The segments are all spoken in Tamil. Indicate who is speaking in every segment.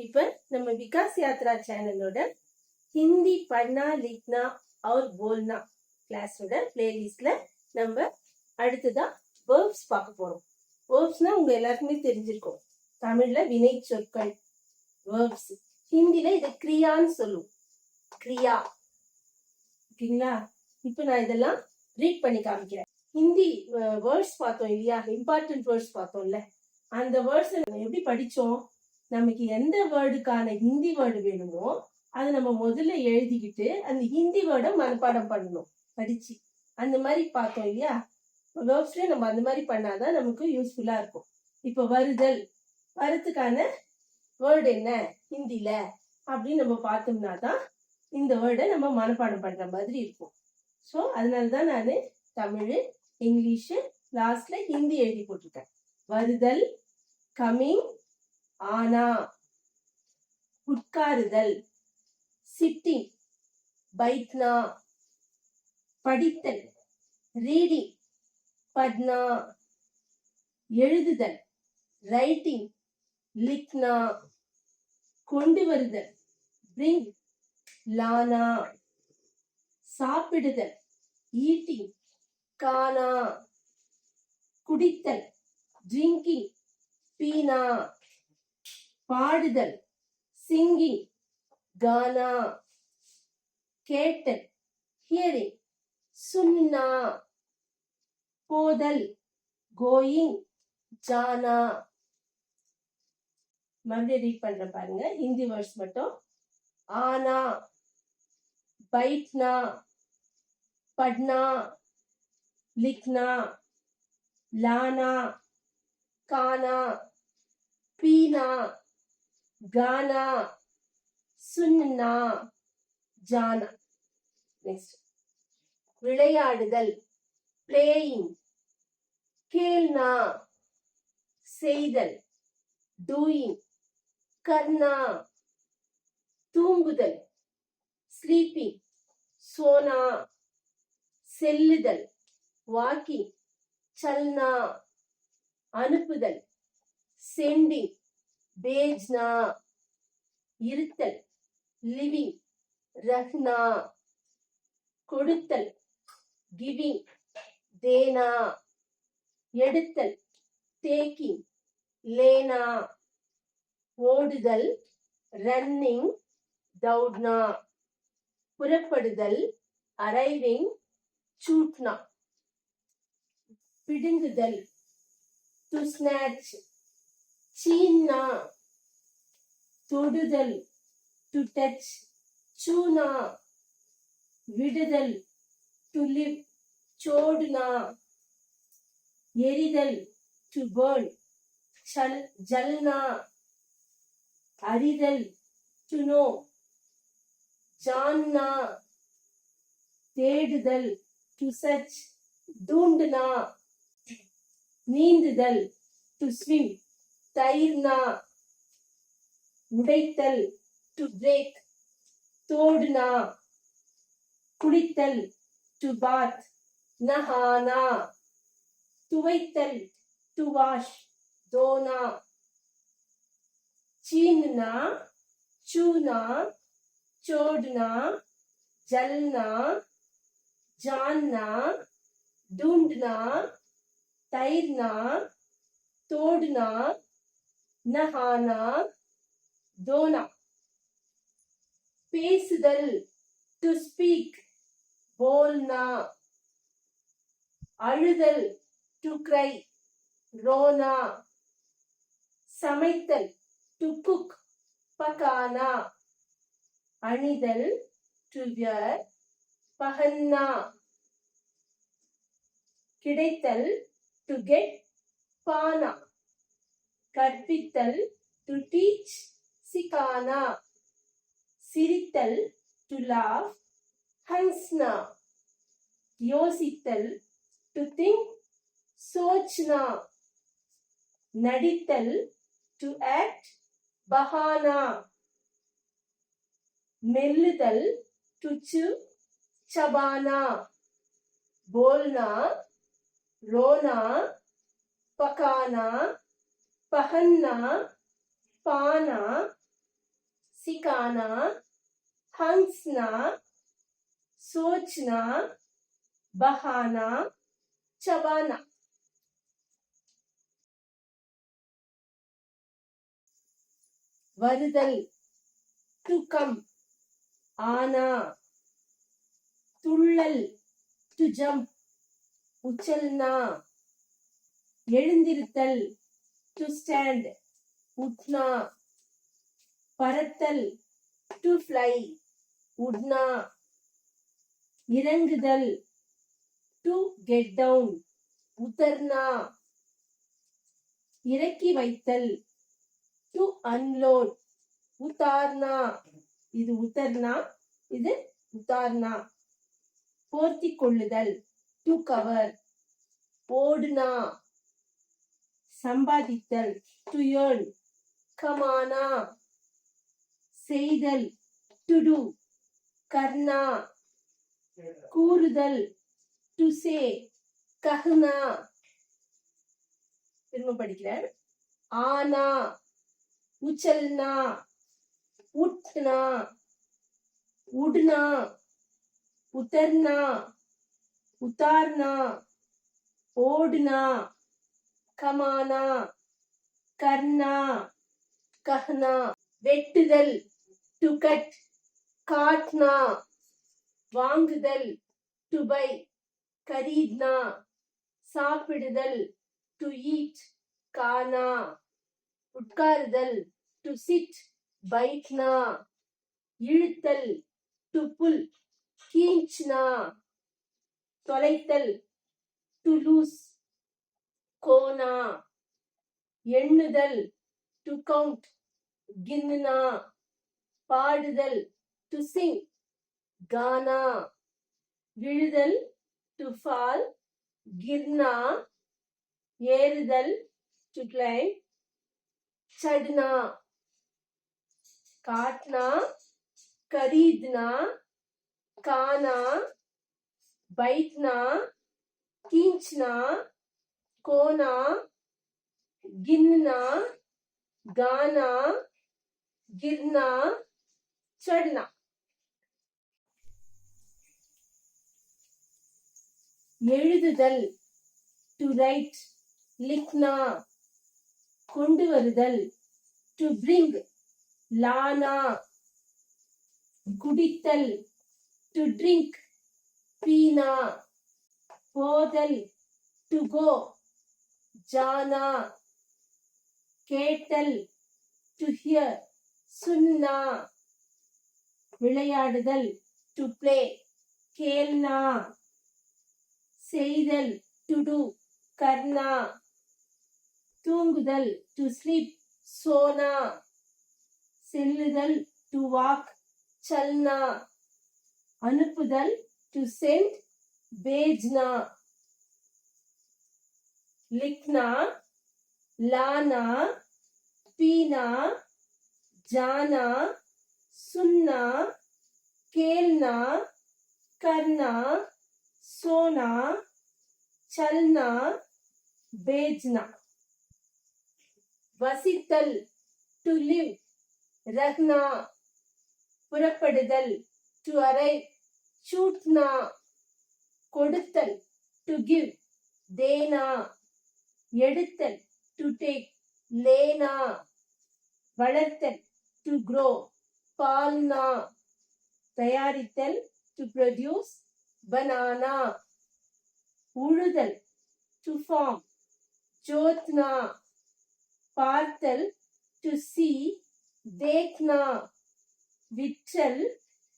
Speaker 1: இப்ப நம்ம விகாஸ் யாத்ரா சேனலோட ஹிந்தி பढ़ना लिखना और बोलना கிளாஸோட பிளேலிஸ்ட்ல நம்ம அடுத்ததா வேர்ப்ஸ் பார்க்க போறோம். வேர்ப்ஸ்னா உங்க எல்லாருக்குமே தெரிஞ்சிருக்கும். தமிழ்ல வினை சொற்கள் வேர்ப்ஸ், ஹிந்தில இதை கிரியான்னு சொல்லுவோம். கிரியா, ஓகேங்களா? இப்ப நான் இதெல்லாம் ரீட் பண்ணி காமிக்கிறேன். ஹிந்தி வேர்ட்ஸ் பார்த்தோம் இல்லையா, இம்பார்ட்டன்ட் வேர்ட்ஸ் பார்த்தோம்ல, அந்த வேர்ட்ஸ் எப்படி படிச்சோம்? நமக்கு எந்த வேர்டுக்கான ஹிந்தி வேர்டு வேணுமோ அதை நம்ம முதல்ல எழுதிக்கிட்டு அந்த ஹிந்தி வேர்டை மனப்பாடம் பண்ணணும் படிச்சு. அந்த மாதிரி பார்த்தோம் இல்லையா? வேர்ட்ஸ்ல நம்ம அந்த மாதிரி பண்ணாதான் நமக்கு யூஸ்ஃபுல்லா இருக்கும். இப்போ வருதல், வரத்துக்கான வேர்டு என்ன ஹிந்தில அப்படின்னு நம்ம பார்த்தோம்னா தான் இந்த வேர்டை நம்ம மனப்பாடம் பண்ற மாதிரி இருக்கும். ஸோ அதனாலதான் நான் தமிழ், இங்கிலீஷ், லாஸ்ட்ல ஹிந்தி எழுதி போட்டிருக்கேன். வருதல், கமிங், ஆனா, உட்காருதல், சிட்டிங், பைத்னா, படித்தல், ரீடிங், பட்னா, எழுதுதல், ரைட்டிங், லிக்னா, கொண்டு வருதல், பிரிங், லானா, சாப்பிடுதல், ஈட்டிங், கானா, குடித்தல், ட்ரிங்கிங், பீனா, பாடுதல், சிங்கிங், கானா, கேட்டல், ஹியரிங், சுன்னா, போதல், கோயிங், ஜானா. மறுபடியும் ரீட் பண்ற பாருங்க, ஹிந்தி வேர்ட்ஸ் மட்டும். ஆனா, बैठना, पढ़ना, लिखना, लाना, खाना, पीना, गाना, सुनना, जाना. नेक्स्ट, விளையாடுதல், playing, खेलना, செய்தல், doing, करना, தூங்குதல், sleeping, सोना, செல்லுதல், வாக்கிங், சல்னா, அனுப்புதல், சென்டிங், பேஜ்னா, இருத்தல், லிவிங், ரஹ்னா, கொடுத்தல், கிவிங், தேனா, எடுத்தல், டேக்கிங், லேனா, ஓடுதல், ரன்னிங், தௌட்னா, புறப்படுதல், அரைவிங், சூட்னா, பிடுங்குதல், டு ஸ்நாட்ச், சீனா, தொடுதல், டு டச், சூனா, விடுதல், டு லிவ், சோடுனா, எரிதல், டு பர்ன், ஜல்னா, அறிதல், டு நோ, जानना, தேடுதல், டு சர்ச், ढूंढना, நீந்துதல், டு ஸ்விம், तैरना, உடைத்தல், டு பிரேக், தோடுனா, குளித்தல், டு பாத், நஹானா, துவைத்தல், டு வாஷ், தோனா, சீனா, சூனா, छोड़ना, जलना, जानना, ढूंढना, तैरना, तोड़ना, नहाना, धोना. பேசுதல், to speak, बोलना, அழுதல், to cry, रोना, சமைத்தல், to cook, पकाना, அணிதல், டு வியர், பஹன்னா, கிடைத்தல், டு கெட், பானா, கற்பித்தல், டு டீச், சிகானா, சிரித்தல், டு லாஃப், ஹன்ஸ்னா, யோசித்தல், டு திங்க், சோச்னா, நடித்தல், டு ஆக்ட், பஹானா, மெல்லுதல், டு chew, चबाना, बोलना, रोना, पकाना, पहनना, पाना, सिखाना, हंसना, सोचना, बहाना, चबाना। வருதல், to come, ஆனா, துள்ளல், to jump, உச்சல்னா, எழுந்திருத்தல், to stand, உட்னா, பறத்தல், to fly, உட்னா, இறங்குதல், to get down, உத்தர்னா, இறக்கி வைத்தல், to unload, உத்தார்னா, இது உத்தர்னா, இது உத்தார்னா, போர்த்தி கொள்ளுதல், to cover, ஓடுனா, சம்பாதித்தல், to earn, கமானா, செய்தல், to do, கர்னா, கூறுதல், to say, கஹ்னா. திரும்ப படிக்கிறேன். ஆனா, உச்சல்னா, உட்னா, உட்னா, உத்தர்னா, உத்தார்னா, ஓடுனா, கமானா, கர்னா, கஹ்னா. வெட்டுதல், to cut, காட்னா, வாங்குதல், to buy, கரீத்னா, சாப்பிடுதல், to eat, Ghana, உட்காருதல், to sit, बैठना, இழுத்தல், to pull, खींचना, தொலைத்தல், to lose, கோனா, எண்ணுதல், to count, गिनना, பாடுதல், to sing, गाना, விழுதல், to fall, गिरना, ஏறுதல், to climb, चढ़ना, काटना, खरीदना, खाना, बैठना, खींचना, कोना, गिनना, गाना, गिरना, चढ़ना. எழுதுதல், to write, लिखना, கொண்டு வருதல், to bring, लाना, குடித்தல், to drink, पीना, போதல், to go, जाना, கேட்டல், to hear, सुनना, விளையாடுதல், to play, खेलना, செய்தல், to do, करना, தூங்குதல், to sleep, सोना, செல்லுதல், to walk, चलना, அனுப்புதல், to send, भेजना, लिखना, लाना, पीना, जाना, सुनना, खेलना, करना, सोना, चलना, भेजना. வசித்தல், to live, रहना, புறப்படுதல், to arrive, छूटना, கொடுத்தல், to give, देना, எடுத்தல், to take, लेना, வளர்த்தல், to grow, पालना, தயாரித்தல், to produce, banana, உழுதல், to farm, जोतना, பார்த்தல், to see, देखना, விற்றல்,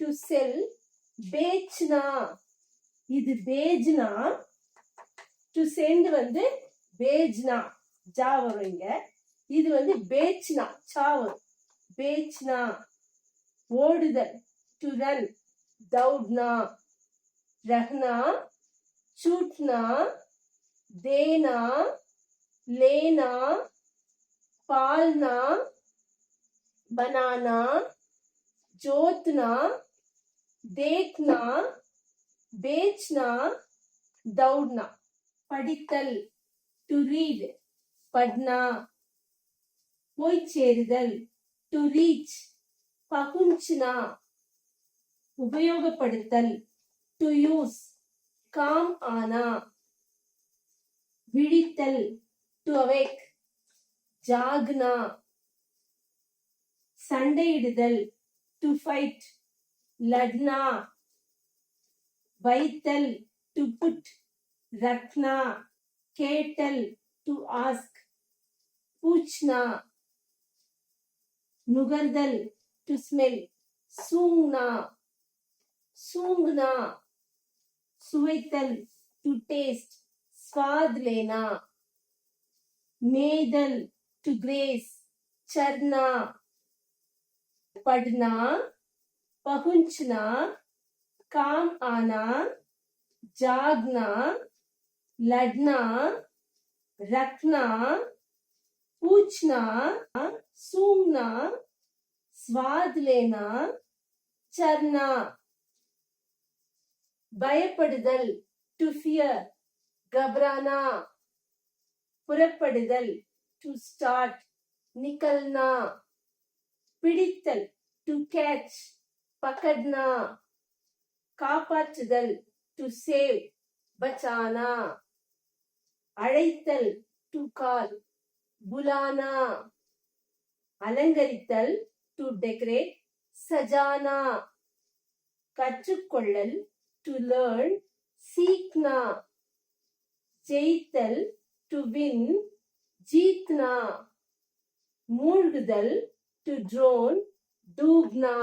Speaker 1: to sell, बेचना. இது बेचना, to send வந்து बेचना, ஜா வரும் இங்க. இது வந்து बेचना, சா வரும். बेचना, ஓடுதல், to run, दौड़ना, रहना, छूटना, देना, लेना, पालना, बनाना, जोतना, देखना, बेचना, दौड़ना. படித்தல், to read, पढ़ना, போய் சேருதல், to reach, பகுஞ்ச்னா உபயோகப்படுத்தல், டு யூஸ். காம் ஆனா விழித்தல், டு அவேக். ஜாக்னா சண்டையிடுதல், டு ஃபைட். லட்னா வைத்தல், டு புட். ரக்னா கேட்டல், டு ஆஸ்க். பூச்னா நுகர்தல், டு ஸ்மெல். சூங்னா சுவைத்தல், டு டேஸ்ட். स्वाद लेना. மேய்தல், டு கிரேஸ். चरना पढ़ना. पहुंचना, काम आना. जागना, लड़ना. रखना, पूछना. सूंघना, स्वाद लेना. चरना பயப்படுதல், டு ஃபியர். घबराना புறப்படுதல், டு ஸ்டார்ட். निकलना பிடித்தல், டு கேட்ச். पकड़ना காப்பாற்றுதல், டு சேவ். बचाना அழைத்தல், டு கால். बुलाना அலங்கரித்தல், டு டெக்கரேட். सजाना கற்றுக்கொள்ளல், டு லேர்ன். सीखना ஜெயித்தல், டு வின். जीतना மூழ்குதல், டு ட்ரோன். डूबना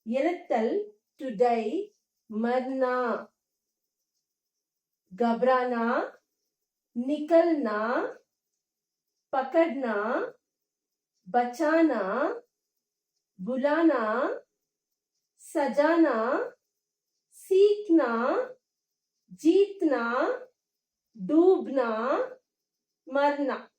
Speaker 1: இறத்தல், டு டை. मरना घबराना. निकलना, पकड़ना. बचाना, बुलाना. सजाना, सीखना. जीतना, डूबना, मरना.